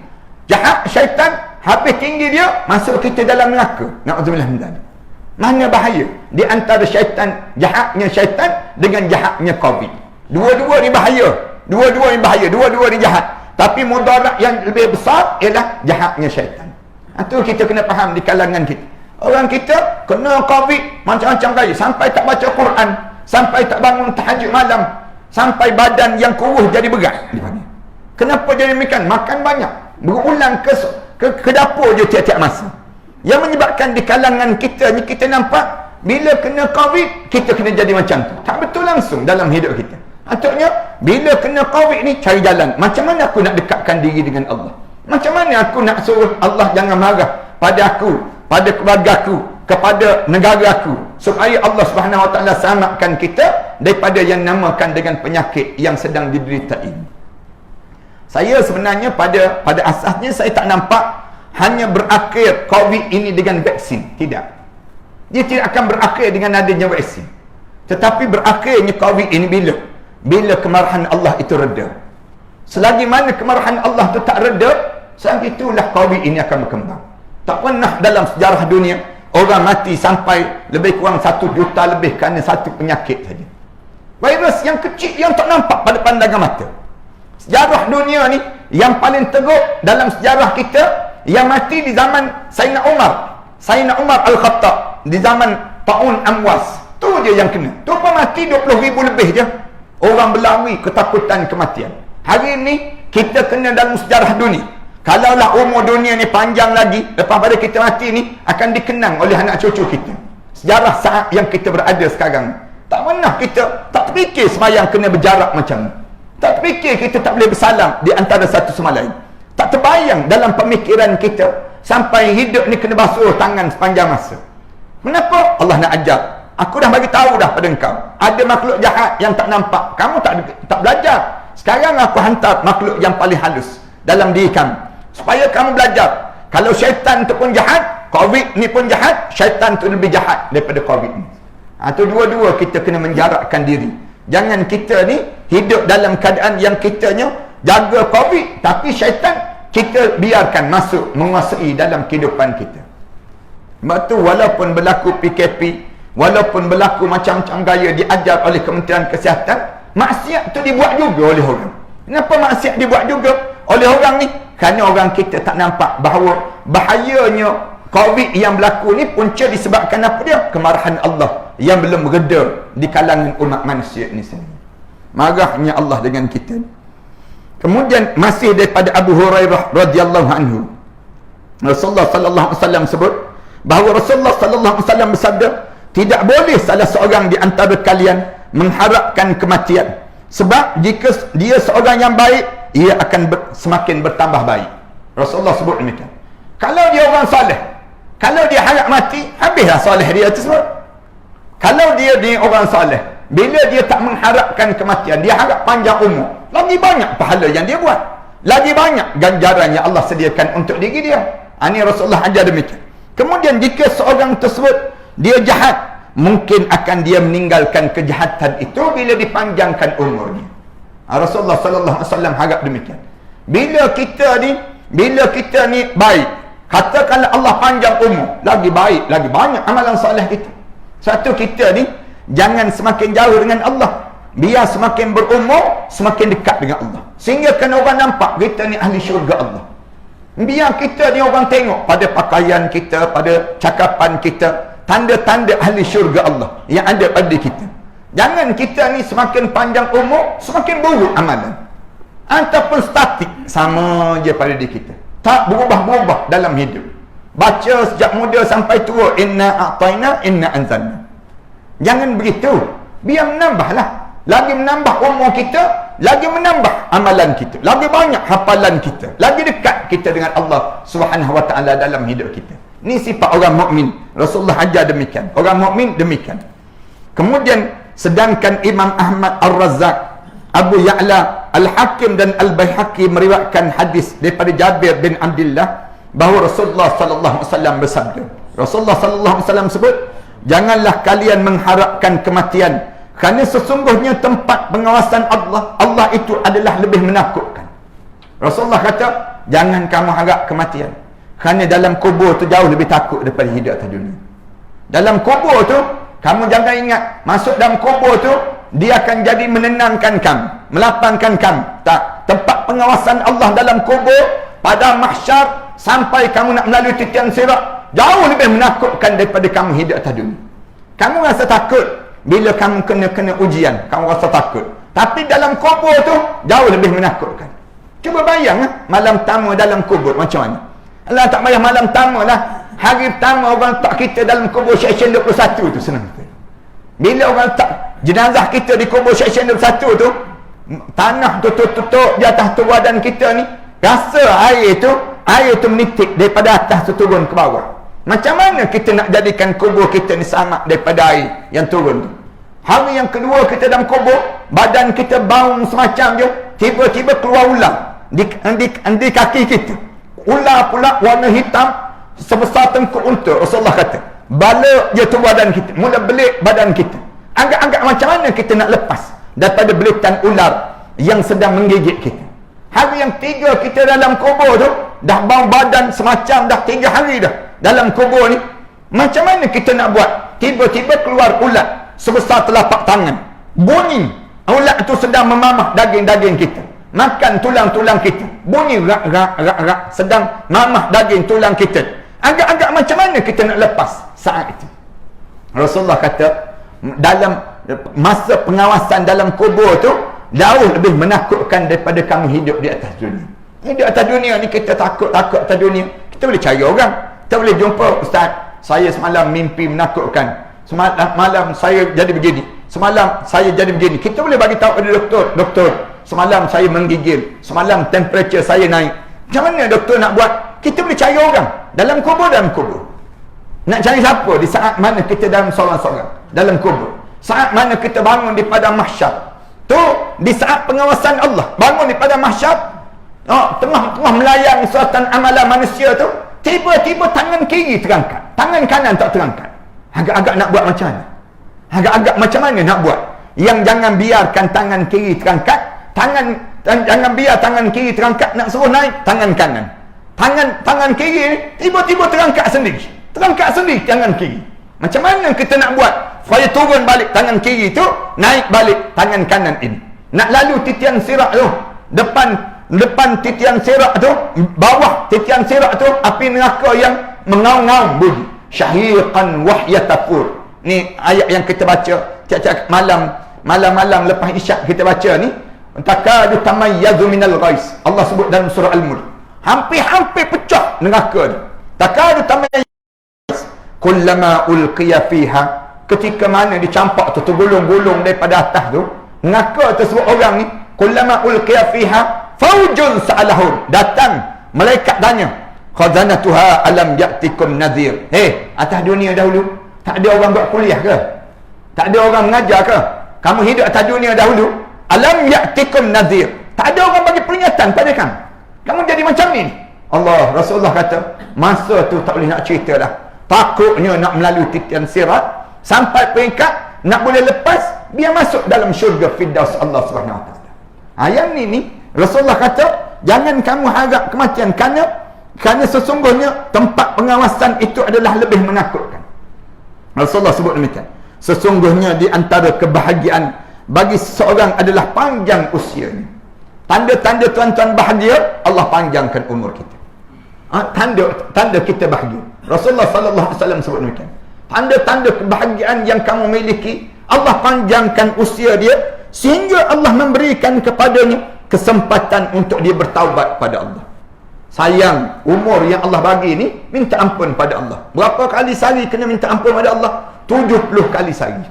Jahat syaitan, habis tinggi dia, masuk kita dalam neraka. Na'udzubillah min dzalik. Mana bahaya di antara syaitan, jahatnya syaitan dengan jahatnya Covid? Dua-dua ni bahaya. Dua-dua ni bahaya. Dua-dua ni jahat. Tapi mudarat yang lebih besar ialah jahatnya syaitan. Itu kita kena faham di kalangan kita. Orang kita kena Covid macam-macam kali. Sampai tak baca Quran. Sampai tak bangun tahajud malam. Sampai badan yang kuruh jadi berat. Kenapa jadi demikian? Makan banyak. Berulang ke dapur je tiap-tiap masa. Yang menyebabkan di kalangan kita ni, kita nampak bila kena Covid, kita kena jadi macam tu. Tak betul langsung dalam hidup kita. Maksudnya, bila kena Covid ni, cari jalan. Macam mana aku nak dekatkan diri dengan Allah? Macam mana aku nak suruh Allah jangan marah pada aku, pada keluarga aku, kepada negara aku, supaya Allah Subhanahu Wa Taala selamatkan kita daripada yang namakan dengan penyakit yang sedang diderita ini. Saya sebenarnya pada asasnya saya tak nampak hanya berakhir Covid ini dengan vaksin. Tidak. Dia tidak akan berakhir dengan adanya vaksin. Tetapi berakhirnya Covid ini bila? Bila kemarahan Allah itu reda. Selagi mana kemarahan Allah itu tak reda, selagi itulah Covid ini akan berkembang. Tak pernah dalam sejarah dunia orang mati sampai lebih kurang 1 juta lebih kerana satu penyakit saja. Virus yang kecil yang tak nampak pada pandangan mata. Sejarah dunia ni yang paling teruk dalam sejarah kita, yang mati di zaman Sayyidina Umar Al-Khattab, di zaman Ta'un Amwas. Tu je yang kena. Tu pun mati 20,000 lebih je. Orang berlari ketakutan kematian. Hari ni kita kena dalam sejarah dunia. Kalaulah umur dunia ni panjang lagi, lepas pada kita mati ni akan dikenang oleh anak cucu kita. Sejarah saat yang kita berada sekarang. Tak pernah kita tak terfikir sembahyang kena berjarak macam ni. Tak terfikir kita tak boleh bersalam di antara satu sama lain. Tak terbayang dalam pemikiran kita sampai hidup ni kena basuh tangan sepanjang masa. Kenapa? Allah nak ajar. Aku dah bagi tahu dah pada engkau. Ada makhluk jahat yang tak nampak. Kamu tak belajar. Sekarang aku hantar makhluk yang paling halus dalam diri kamu, supaya kamu belajar. Kalau syaitan tu pun jahat, Covid ni pun jahat, syaitan tu lebih jahat daripada Covid ni. Itu dua-dua kita kena menjarakkan diri. Jangan kita ni hidup dalam keadaan yang kitanya jaga Covid, tapi syaitan kita biarkan masuk menguasai dalam kehidupan kita. Sebab tu walaupun berlaku PKP, walaupun berlaku macam-macam gaya diajar oleh Kementerian Kesihatan, maksiat tu dibuat juga oleh orang. Kenapa maksiat dibuat juga oleh orang ni? Kerana orang kita tak nampak bahawa bahayanya Covid yang berlaku ni punca disebabkan apa dia? Kemarahan Allah yang belum reda di kalangan umat manusia ni sendiri. Marahnya Allah dengan kita. Kemudian masih daripada Abu Hurairah radhiyallahu anhu, Rasulullah sallallahu alaihi wasallam sebut bahawa Rasulullah sallallahu alaihi wasallam bersabda, tidak boleh salah seorang di antara kalian mengharapkan kematian, sebab jika dia seorang yang baik, ia akan semakin bertambah baik. Rasulullah sebut demikian. Kalau dia orang soleh, kalau dia harap mati, habislah soleh dia tersebut. Kalau dia orang soleh, bila dia tak mengharapkan kematian, dia harap panjang umur, lagi banyak pahala yang dia buat, lagi banyak ganjaran yang Allah sediakan untuk diri dia. Ini Rasulullah ajar demikian. Kemudian jika seorang tersebut dia jahat, mungkin akan dia meninggalkan kejahatan itu bila dipanjangkan umurnya. Rasulullah sallallahu alaihi wasallam harap demikian. Bila kita ni baik, katakanlah Allah panjang umur, lagi baik, lagi banyak amalan soleh kita. Satu, kita ni jangan semakin jauh dengan Allah, biar semakin berumur semakin dekat dengan Allah, sehingga kan orang nampak kita ni ahli syurga Allah. Biar kita ni orang tengok pada pakaian kita, pada cakapan kita, tanda-tanda ahli syurga Allah yang ada pada kita. Jangan kita ni semakin panjang umur, semakin buruk amalan. Ataupun statik, sama je pada diri kita. Tak berubah-ubah dalam hidup. Baca sejak muda sampai tua, inna a'tayna, inna anzalna. Jangan begitu. Biar menambahlah. Lagi menambah umur kita, lagi menambah amalan kita, lagi banyak hafalan kita, lagi dekat kita dengan Allah Subhanahu wa taala dalam hidup kita. Ni sifat orang mukmin. Rasulullah ajar demikian. Orang mukmin demikian. Kemudian sedangkan Imam Ahmad Ar-Razzaq, Abu Ya'la, Al-Hakim dan Al-Baihaqi meriwayatkan hadis daripada Jabir bin Abdullah bahawa Rasulullah sallallahu alaihi wasallam bersabda. Rasulullah sallallahu alaihi wasallam sebut, janganlah kalian mengharapkan kematian, kerana sesungguhnya tempat pengawasan Allah, Allah itu adalah lebih menakutkan. Rasulullah kata, jangan kamu harap kematian, kerana dalam kubur tu jauh lebih takut daripada hidup atas dunia. Dalam kubur tu, kamu jangan ingat, masuk dalam kubur tu, dia akan jadi menenangkan kamu, melapangkan kamu. Tak, tempat pengawasan Allah dalam kubur, pada mahsyar, sampai kamu nak melalui titian sirat, jauh lebih menakutkan daripada kamu hidup atas dunia. Kamu rasa takut bila kamu kena ujian, kamu rasa takut. Tapi dalam kubur tu jauh lebih menakutkan. Cuba bayang malam pertama dalam kubur macam mana. Allah tak payah malam pertama lah. Hari pertama orang letak kita dalam kubur seksyen 21 tu senang. Bila orang letak jenazah kita di kubur seksyen 21 tu, tanah tu tutup di atas tu badan kita ni, rasa air tu menitik daripada atas tu turun ke bawah. Macam mana kita nak jadikan kubur kita ni sama daripada air yang turun tu? Hari yang kedua kita dalam kubur, badan kita bau semacam je, tiba-tiba keluar ular di kaki kita. Ular pula warna hitam sebesar tengkuk unta. Rasulullah kata, bala je tu badan kita, mula belik badan kita. Agak-agak macam mana kita nak lepas daripada belitan ular yang sedang menggigit kita? Hari yang tiga kita dalam kubur tu, dah bau badan semacam dah 3 hari dah dalam kubur ni. Macam mana kita nak buat? Tiba-tiba keluar ulat sebesar telapak tangan, bunyi ulat tu sedang memamah daging-daging kita, makan tulang-tulang kita, bunyi rak, sedang mamah daging tulang kita. Agak-agak macam mana kita nak lepas saat itu? Rasulullah kata, dalam masa pengawasan dalam kubur tu jauh lebih menakutkan daripada kamu hidup di atas dunia. Hidup atas dunia ni kita takut atas dunia. Kita boleh cari orang, kita boleh jumpa, ustaz, saya semalam mimpi menakutkan, semalam saya jadi begini, semalam saya jadi begini. Kita boleh bagi tahu pada doktor, semalam saya menggigil, semalam temperature saya naik. Macam mana doktor nak buat? Kita boleh cari orang dalam kubur. Nak cari siapa di saat mana kita dalam sorang-sorang dalam kubur? Saat mana kita bangun di padang mahsyar tu, di saat pengawasan Allah, bangun di padang mahsyar, tengah melayang suatan amalan manusia tu, tiba-tiba tangan kiri terangkat, tangan kanan tak terangkat. Agak-agak nak buat macam mana? Agak-agak macam mana nak buat? Yang jangan biarkan tangan kiri terangkat, jangan biar tangan kiri terangkat, nak suruh naik tangan kanan. Tangan kiri tiba-tiba terangkat sendiri tangan kiri. Macam mana kita nak buat supaya turun balik tangan kiri tu, naik balik tangan kanan ini? Nak lalu titian sirat tu, depan titian sirat tu, bawah titian sirat tu, api neraka yang mengaung-ngaung bunyi, syahiqan wahyatafur. Ni ayat yang kita baca tiap-tiap malam lepas isyak kita baca ni, takadu tamayyazu minal ghais. Allah sebut dalam surah Al-Mulk, hampir pecah neraka ni. Takadu tamayyazu kullama ulqiya fiha, ketika mana dicampak tu tergulung-gulung daripada atas tu neraka tersebut orang ni, kullama ulqiya fiha faujun sa'alahum, datang malaikat tanya, khazanatuha alam ya'tikum nadhir. Atas dunia dahulu tak ada orang buat kuliah ke? Tak ada orang mengajar ke? Kamu hidup atas dunia dahulu, alam ya'tikum nadhir, tak ada orang bagi peringatan pada kamu. Kamu jadi macam ni. Allah, Rasulullah kata, masa tu tak boleh nak cerita dah. Takutnya nak melalui titian sirat sampai peringkat nak boleh lepas, biar masuk dalam syurga Firdaus Allah Subhanahu Wa Taala. Ayat ni Rasulullah kata, jangan kamu harap kematian, kerana sesungguhnya tempat pengawasan itu adalah lebih menakutkan. Rasulullah sebut demikian. Sesungguhnya di antara kebahagiaan bagi seseorang adalah panjang usianya. Tanda-tanda tuan-tuan bahagia, Allah panjangkan umur kita. Tanda kita bahagia. Rasulullah sallallahu alaihi wasallam sebut demikian. Tanda-tanda kebahagiaan yang kamu miliki, Allah panjangkan usia dia sehingga Allah memberikan kepadanya kesempatan untuk dia bertaubat pada Allah. Sayang, umur yang Allah bagi ni, minta ampun pada Allah. Berapa kali sehari kena minta ampun pada Allah? 70 kali sehari.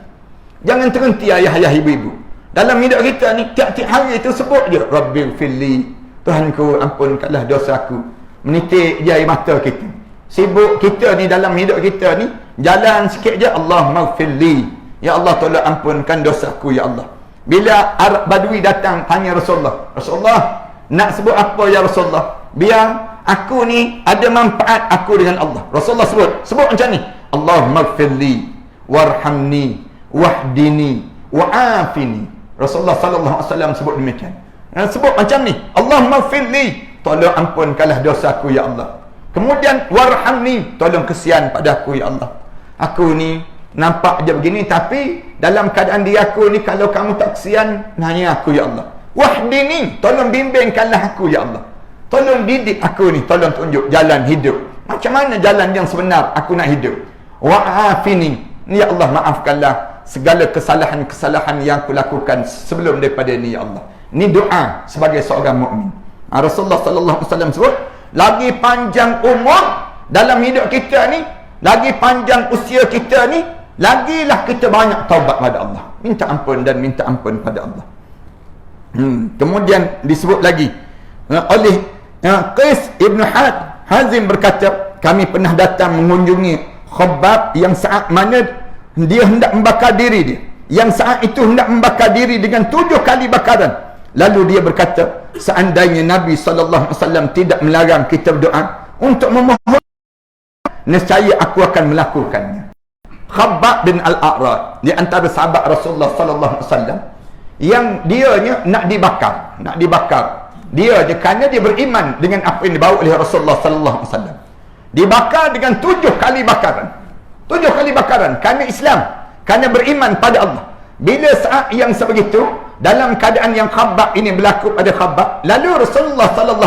Jangan terhenti ayah-ayah, ibu-ibu. Dalam hidup kita ni, tiap-tiap hari itu sebut je, Rabbighfirli, Tuhanku ampunkanlah dosaku. Menitik je air mata kita. Sibuk kita ni dalam hidup kita ni, jalan sikit je, Allahummaghfirli, ya Allah tolong ampunkan dosaku ya Allah. Bila Arab Badui datang tanya Rasulullah, Rasulullah nak sebut apa ya Rasulullah? Biar aku ni ada manfaat aku dengan Allah. Rasulullah sebut macam ni, Allahummaghfirli warhamni wahdini wa'afini. Rasulullah sallallahu alaihi wasallam sebut demikian. Sebut macam ni, Allahummaghfirli, tolong ampunkanlah dosaku ya Allah. Kemudian warhamni, tolong kesian padaku ya Allah. Aku ni nampak je begini, tapi dalam keadaan diri aku ni kalau kamu tak kesian, hanya aku ya Allah. Wahdini, tolong bimbingkanlah aku ya Allah. Tolong didik aku ni, tolong tunjuk jalan hidup. Macam mana jalan yang sebenar aku nak hidup. Wa'afini, ya Allah maafkanlah segala kesalahan-kesalahan yang aku lakukan sebelum daripada ni ya Allah. Ini doa sebagai seorang mukmin. Rasulullah sallallahu alaihi wasallam sebut, lagi panjang umur dalam hidup kita ni, lagi panjang usia kita ni, lagilah kita banyak taubat pada Allah, minta ampun dan minta ampun pada Allah. Kemudian disebut lagi oleh Qais ibn Hazim berkata, kami pernah datang mengunjungi Khabbab yang saat mana dia hendak membakar diri dia, yang saat itu hendak membakar diri dengan 7 kali bakaran. Lalu dia berkata, seandainya Nabi SAW tidak melarang kita berdoa untuk memohon, nescaya aku akan melakukannya. Khabbab bin Al-A'raj, di antara sahabat Rasulullah SAW yang dianya nak dibakar. Dia kerana dia beriman dengan apa yang dibawa oleh Rasulullah SAW. Dibakar dengan 7 kali bakaran. 7 kali bakaran kerana Islam, kerana beriman pada Allah. Bila saat yang sebegitu, dalam keadaan yang Khabbab ini berlaku pada Khabbab, lalu Rasulullah SAW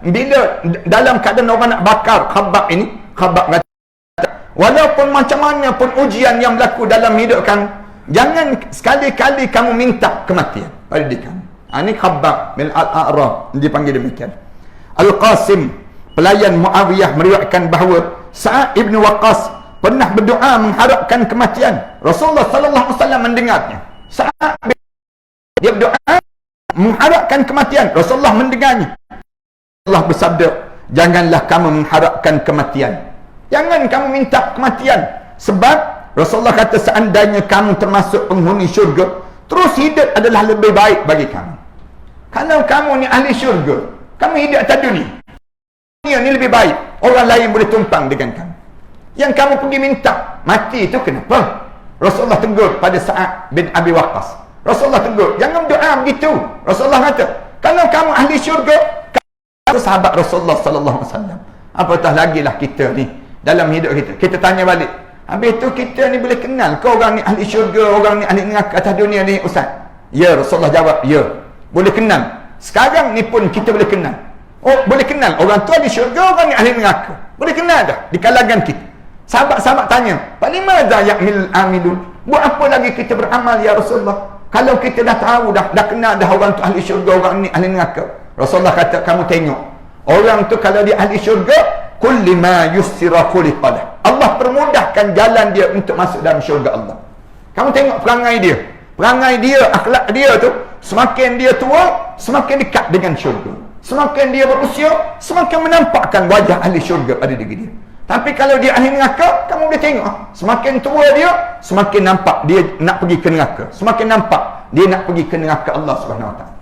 bila dalam keadaan orang nak bakar Khabbab ini, Khabbab kata, walaupun macam mana pun ujian yang berlaku dalam hidup kamu, jangan sekali-kali kamu minta kematian pada diri kamu. Ini Khabbab bin Al-A'raj dipanggil demikian. Al-Qasim, pelayan Muawiyah, meriwayatkan bahawa Sa'ad ibn Waqqas pernah berdoa mengharapkan kematian. Rasulullah sallallahu alaihi wasallam mendengarnya. Sa'ad dia berdoa mengharapkan kematian. Rasulullah mendengarnya. Allah bersabda, janganlah kamu mengharapkan kematian. Jangan kamu minta kematian. Sebab Rasulullah kata, seandainya kamu termasuk penghuni syurga, terus hidup adalah lebih baik bagi kamu. Kalau kamu ni ahli syurga, kamu hidup atas dunia, dunia ni lebih baik. Orang lain boleh tumpang dengan kamu. Yang kamu pergi minta mati itu kenapa? Rasulullah tegur pada Sa'ad bin Abi Waqqas. Rasulullah tegur, jangan berdoa begitu. Rasulullah kata, kalau kamu ahli syurga, kamu sahabat Rasulullah sallallahu alaihi wasallam. Apatah lagilah kita ni dalam hidup kita. Kita tanya balik, habis itu kita ni boleh kenal ke orang ni ahli syurga, orang ni ahli neraka atas dunia ni, Ustaz? Ya, Rasulullah jawab, ya, boleh kenal. Sekarang ni pun kita boleh kenal. Oh, boleh kenal orang tu ahli syurga, orang ni ahli neraka. Boleh kenal dah di kalangan kita. Sahabat-sahabat tanya, "Falimadza ya'mil amilun?" Buat apa lagi kita beramal ya Rasulullah? Kalau kita dah tahu dah kenal dah orang tu ahli syurga, orang ni ahli neraka. Rasulullah kata, kamu tengok. Orang tu kalau dia ahli syurga, kulli ma yussira khuliqalah. Allah permudahkan jalan dia untuk masuk dalam syurga Allah. Kamu tengok perangai dia. Perangai dia, akhlak dia tu, semakin dia tua, semakin dekat dengan syurga. Semakin dia berusia, semakin menampakkan wajah ahli syurga pada diri dia. Tapi kalau dia ahli neraka, kamu boleh tengok, semakin tua dia, semakin nampak dia nak pergi ke neraka. Semakin nampak dia nak pergi ke neraka Allah Subhanahu Wa Taala.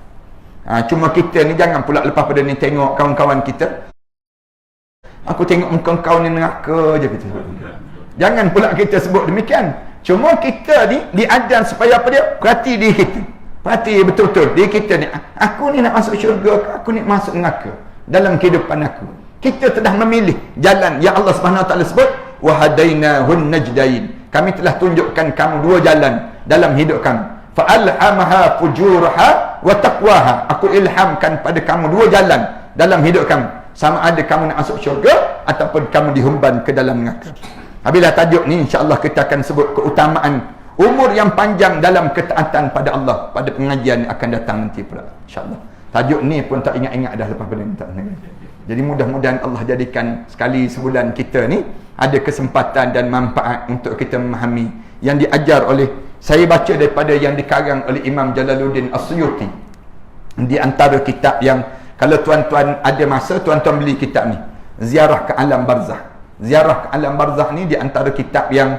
Cuma kita ni jangan pula lepas pada ni tengok kawan-kawan kita, aku tengok muka kau ni neraka je kita. Jangan pula kita sebut demikian. Cuma kita ni diajar supaya apa dia? Perhati diri kita. Perhati betul-betul diri kita ni. Aku ni nak masuk syurga, aku ni masuk neraka dalam kehidupan aku. Kita telah memilih jalan yang Allah Subhanahu Wa Taala sebut, wa hadainahun najdain. Kami telah tunjukkan kamu 2 jalan dalam hidup kamu. Fa alhamaha fujuraha wa taqwaha. Aku ilhamkan pada kamu 2 jalan. dalam hidup kamu. Sama ada kamu nak masuk syurga ataupun kamu dihumban ke dalam neraka. Apabila tajuk ni insya-Allah kita akan sebut keutamaan umur yang panjang dalam ketaatan pada Allah pada pengajian yang akan datang nanti pula insya-Allah. Tajuk ni pun tak ingat-ingat dah lepas benda ni tak. Jadi mudah-mudahan Allah jadikan sekali sebulan kita ni ada kesempatan dan manfaat untuk kita memahami yang diajar oleh, saya baca daripada yang dikarang oleh Imam Jalaluddin As-Suyuti. Di antara kitab yang kalau tuan-tuan ada masa, tuan-tuan beli kitab ni, Ziarah ke Alam Barzakh. Ziarah ke Alam Barzakh ni di antara kitab yang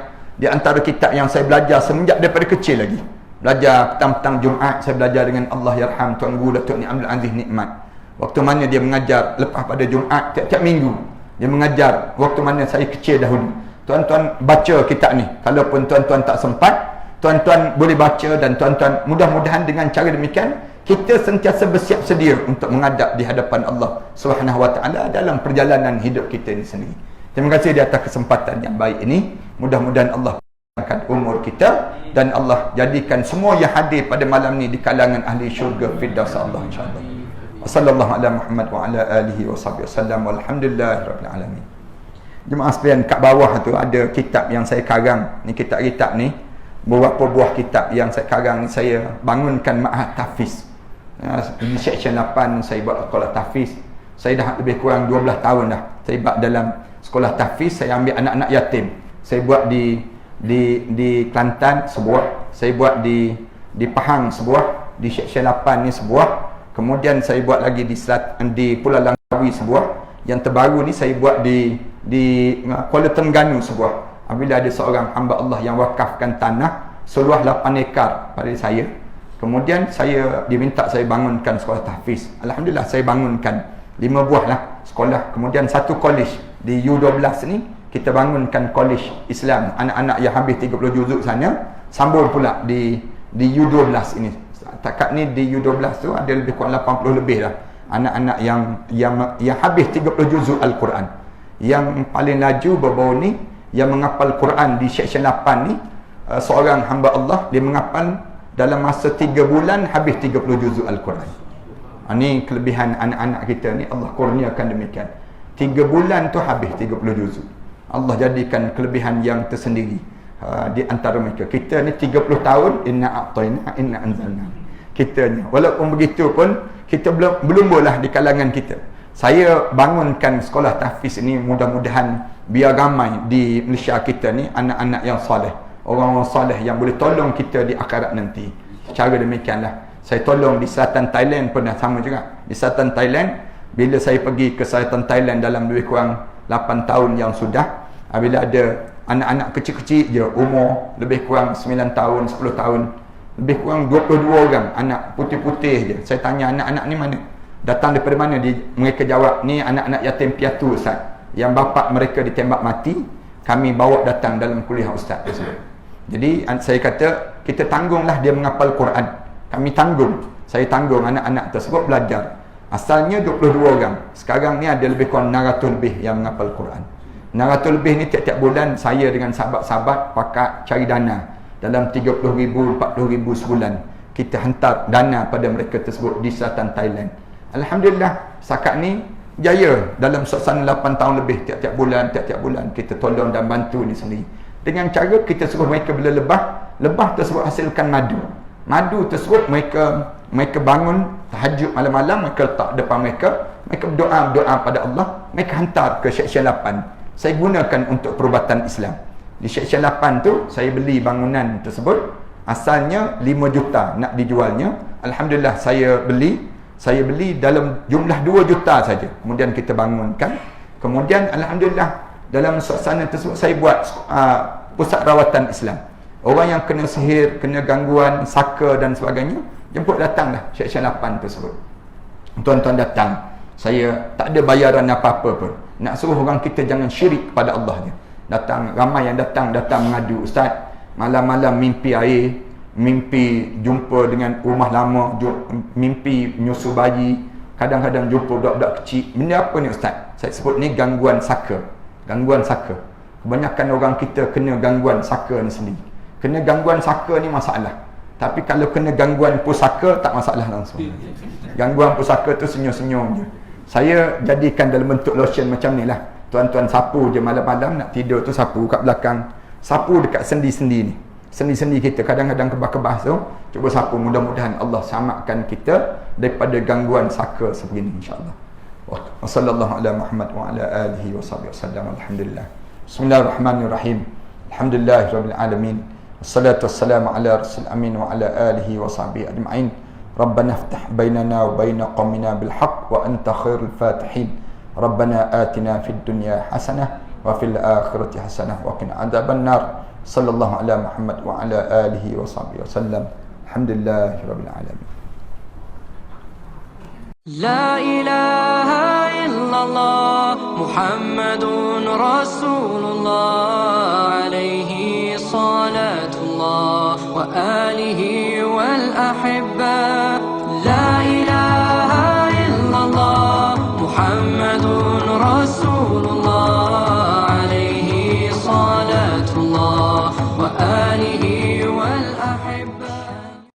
saya belajar semenjak daripada kecil lagi. Belajar petang-petang Jumaat saya belajar dengan Allahyarham Tuan Guru Datuk Ni Abdul Aziz Nikmat. Waktu mana dia mengajar lepas pada Jumaat tiap-tiap minggu. Dia mengajar waktu mana saya kecil dahulu. Tuan-tuan baca kitab ni. Kalaupun tuan-tuan tak sempat, tuan-tuan boleh baca dan tuan-tuan mudah-mudahan dengan cara demikian kita sentiasa bersiap sedia untuk menghadap di hadapan Allah Subhanahu Wa Taala dalam perjalanan hidup kita ini sendiri. Terima kasih di atas kesempatan yang baik ini. Mudah-mudahan Allah panjangkan umur kita dan Allah jadikan semua yang hadir pada malam ni di kalangan ahli syurga firdaus Allah insya-Allah. Wassallallahu ala Muhammad wa ala alihi washabihi wasallam walhamdulillahirabbil alamin. Jemaah sekalian, kat bawah tu ada kitab yang saya karang. Ni kitab-kitab ni beberapa buah kitab yang saya karang ni saya bangunkan ma'had tahfiz. Di section 8 saya buat sekolah tahfiz. Saya dah lebih kurang 12 tahun dah saya buat dalam sekolah tahfiz. Saya ambil anak-anak yatim. Saya buat di Kelantan sebuah, saya buat di Pahang sebuah, di section 8 ni sebuah. Kemudian saya buat lagi di Pulau Langkawi sebuah. Yang terbaru ni saya buat di Kuala Terengganu sebuah. Apabila ada seorang hamba Allah yang wakafkan tanah seluas 8 ekar pada saya. Kemudian saya diminta saya bangunkan sekolah tahfiz. Alhamdulillah saya bangunkan 5 buah lah sekolah. Kemudian satu college di U12 ni kita bangunkan college Islam. Anak-anak yang habis 30 juzuk sana sambung pula di U12 ini. Takat ni di U12 tu ada lebih kurang 80 lebih lah anak-anak yang habis 30 juzuk Al-Quran. Yang paling laju berbau ni yang menghafal Quran di section 8 ni, seorang hamba Allah dia menghafal dalam masa 3 bulan habis 30 juzuk Al-Quran. Ini kelebihan anak-anak kita ni, Allah kurniakan demikian. 3 bulan tu habis 30 juzuk. Allah jadikan kelebihan yang tersendiri di antara mereka. Kita ni 30 tahun, inna anzalna. Kita ni walaupun begitu pun kita belum boleh di kalangan kita. Saya bangunkan sekolah tahfiz ini mudah-mudahan biar ramai di Malaysia kita ni anak-anak yang soleh, orang-orang soleh yang boleh tolong kita di akhirat nanti. Cara demikianlah saya tolong di selatan Thailand pun dah sama juga. Di selatan Thailand, bila saya pergi ke selatan Thailand dalam lebih kurang 8 tahun yang sudah, bila ada anak-anak kecil-kecil je, umur lebih kurang 9 tahun, 10 tahun, lebih kurang 22 orang, anak putih-putih je. Saya tanya anak-anak ni mana? Datang daripada mana? Mereka jawab, ni anak-anak yatim piatu Ustaz, yang bapa mereka ditembak mati, kami bawa datang dalam kuliah Ustaz tersebut. Jadi saya kata, kita tanggunglah dia menghafal Quran. Kami tanggung, saya tanggung anak-anak tersebut belajar. Asalnya 22 orang, sekarang ni ada lebih kurang 600 lebih yang menghafal Quran. 600 lebih ni tiap-tiap bulan saya dengan sahabat-sahabat pakat cari dana. Dalam 30,000, 40,000 sebulan kita hantar dana pada mereka tersebut di selatan Thailand. Alhamdulillah setakat ni jaya dalam suasana 8 tahun lebih, tiap-tiap bulan kita tolong dan bantu ni sendiri. Dengan cara kita suruh mereka bila lebah tersebut hasilkan madu tersebut mereka bangun tahajud malam-malam, mereka letak depan mereka berdoa pada Allah, mereka hantar ke section 8. Saya gunakan untuk perubatan Islam. Di section 8 tu saya beli bangunan tersebut, asalnya 5 juta nak dijualnya. Alhamdulillah saya beli dalam jumlah 2 juta saja. Kemudian kita bangunkan. Kemudian alhamdulillah dalam suasana tersebut saya buat pusat rawatan Islam. Orang yang kena sihir, kena gangguan, saka dan sebagainya, jemput datanglah section 8 tersebut. Tuan-tuan datang. Saya tak ada bayaran apa-apa pun. Nak suruh orang kita jangan syirik pada Allah je. Datang, ramai yang datang mengadu, Ustaz, malam-malam mimpi air, mimpi jumpa dengan rumah lama, mimpi menyusu bayi, kadang-kadang jumpa budak-budak kecil. Benda apa ni Ustaz? Saya sebut ni gangguan saka. Kebanyakan orang kita kena gangguan saka ni sendiri. Kena gangguan saka ni masalah. Tapi kalau kena gangguan pusaka tak masalah langsung. Gangguan pusaka tu senyum-senyum je. Saya jadikan dalam bentuk lotion macam ni lah. Tuan-tuan sapu je malam-malam nak tidur tu, sapu kat belakang, sapu dekat sendi-sendi ni, sendi-sendi kita kadang-kadang kebah-kebah tu, cuba sapu. Mudah-mudahan Allah selamatkan kita daripada gangguan saka sebegini, insya-Allah. Wa sallallahu ala Muhammad wa ala alihi wa sahbihi wasallam. Alhamdulillah. Bismillahirrahmanirrahim. Alhamdulillahirabbil alamin. Wassalatu wassalamu ala rasul amin wa ala alihi wa sahbihi ajma'in. Rabbana iftah bainana wa baina qaumina bil haqq wa anta khairul fatihin. Rabbana atina fid dunya hasanah wa fil akhirati hasanah wa qina adzaban nar. Sallallahu ala Muhammad wa ala alihi wa sahbihi wasallam. Alhamdulillahirabbil alamin. La ilaha illallah Muhammadun Rasulullah alayhi salatullah wa alihi wal ahibba.